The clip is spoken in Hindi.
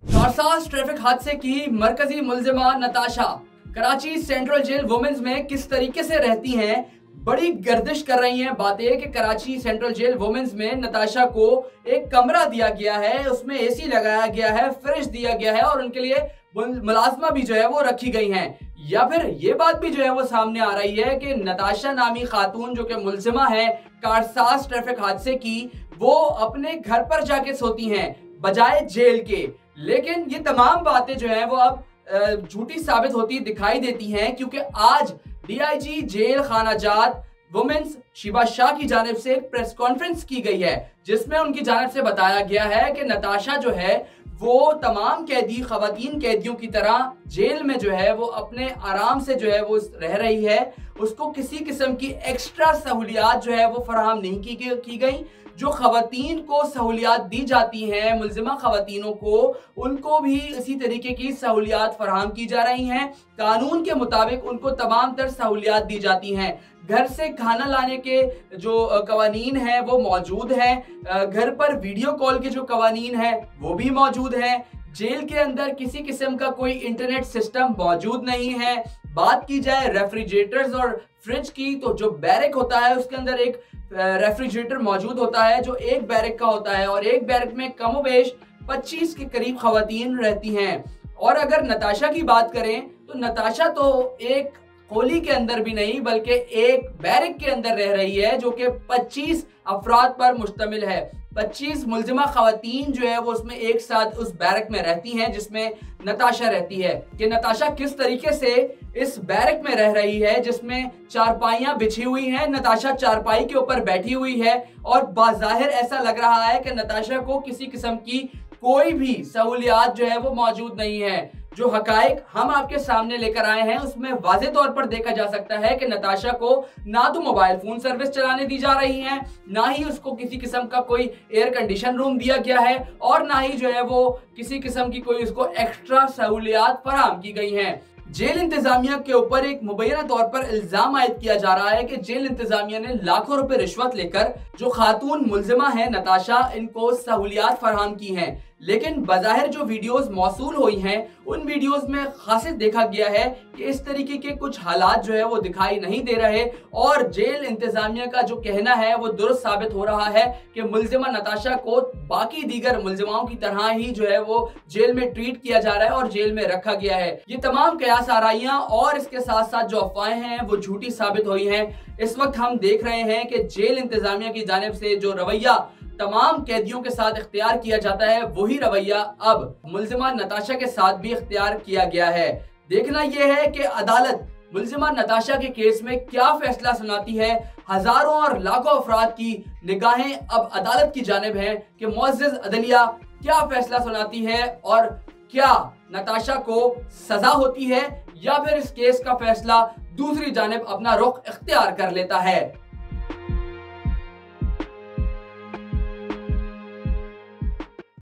कारसाज ट्रैफिक हादसे की मरकजी मुल्जिमा Natasha Karachi central jail women's में किस तरीके से रहती हैं, बड़ी गर्दिश कर रही हैं बातें कि कराची सेंट्रल जेल वुमेन्स में नताशा को एक कमरा दिया गया है, उसमें एसी लगाया गया है, फ्रिज दिया गया है और उनके लिए मुलाजमा भी जो है वो रखी गई हैं। या फिर ये बात भी जो है वो सामने आ रही है कि नताशा नामी खातून जो कि मुल्जिमा है कारसाज ट्रैफिक हादसे की, वो अपने घर पर जाके सोती हैं बजाय जेल के। लेकिन ये तमाम बातें जो हैं वो अब झूठी साबित होती दिखाई देती हैं, क्योंकि आज डीआईजी जेल खानाजात वुमेन्स शिबा शाह की जानिब से एक प्रेस कॉन्फ्रेंस की गई है, जिसमें उनकी जानिब से बताया गया है कि नताशा जो है वो तमाम कैदी खवातीन कैदियों की तरह जेल में जो है वो अपने आराम से जो है वो रह रही है। उसको किसी किस्म की एक्स्ट्रा सहूलियात जो है वो फराहम नहीं की गई। जो खवातीन को सहूलियात दी जाती हैं मुल्जिमा खवातीनों को, उनको भी इसी तरीके की सहूलियात फराहम की जा रही हैं। कानून के मुताबिक उनको तमाम तर सहूलियात दी जाती हैं। घर से खाना लाने के जो कवानीन हैं वो मौजूद हैं। घर पर वीडियो कॉल के जो कवानीन हैं वो भी मौजूद हैं। जेल के अंदर किसी किस्म का कोई इंटरनेट सिस्टम मौजूद नहीं है। बात की जाए रेफ्रिजरेटर्स और फ्रिज की, तो जो बैरक होता है उसके अंदर एक रेफ्रिजरेटर मौजूद होता है जो एक बैरक का होता है, और एक बैरक में कमोबेश 25 के करीब खवातीन रहती हैं। और अगर नताशा की बात करें तो नताशा तो एक खोली के अंदर भी नहीं बल्कि एक बैरक के अंदर रह रही है जो कि 25 अफराद पर मुश्तमिल है। 25 मुल्जिमा खवातीन जो है वो उसमें एक साथ उस बैरक में रहती हैं जिसमें नताशा रहती है। कि नताशा किस तरीके से इस बैरक में रह रही है जिसमें चारपाइयां बिछी हुई हैं, नताशा चारपाई के ऊपर बैठी हुई है और बाज़ाहिर ऐसा लग रहा है कि नताशा को किसी किस्म की कोई भी सहूलियात जो है वो मौजूद नहीं है। जो हकायक हम आपके सामने लेकर आए हैं उसमें वाज़े तौर पर देखा जा सकता है कि नताशा को ना तो मोबाइल फोन सर्विस चलाने दी जा रही है, ना ही उसको किसी किस्म का कोई एयर कंडीशन रूम दिया गया है, और ना ही जो है वो किसी किस्म की कोई उसको एक्स्ट्रा सहूलियात फराहम की गई हैं। जेल इंतजामिया के ऊपर एक मुबैना तौर पर इल्जाम आयद किया जा रहा है कि जेल इंतजामिया ने लाखों रुपए रिश्वत लेकर जो खातून मुल्जिमा है नताशा, इनको सहूलियात फराहम की हैं। लेकिन बज़ाहिर जो वीडियोस मौसूल हुई हैं उन वीडियोस में खासियत देखा गया है कि इस तरीके के कुछ हालात जो है वो दिखाई नहीं दे रहे, और जेल इंतजामिया का जो कहना है वो दुरुस्त साबित हो रहा है कि मुल्जिमा नताशा को बाकी दीगर मुल्जिमाओं की तरह ही जो है वो जेल में ट्रीट किया जा रहा है और जेल में रखा गया है। ये तमाम कयास आराइयां और इसके साथ साथ जो अफवाहें हैं वो झूठी साबित हुई हैं। इस वक्त हम देख रहे हैं कि जेल इंतजामिया की जानिब से जो रवैया तमाम कैदियों के साथ इख्तियार किया जाता है वही रवैया अब मुल्जिमा नताशा के साथ भी इख्तियार किया गया है। देखना यह है कि अदालत मुल्जिमा नताशा के केस में क्या फैसला सुनाती है। हजारों और लाखों अफराद की निगाहें अब अदालत की जानिब हैं कि मुअज़्ज़िज़ अदलिया क्या फैसला सुनाती है और क्या नताशा को सजा होती है या फिर इस केस का फैसला दूसरी जानिब अपना रुख इख्तियार कर लेता है।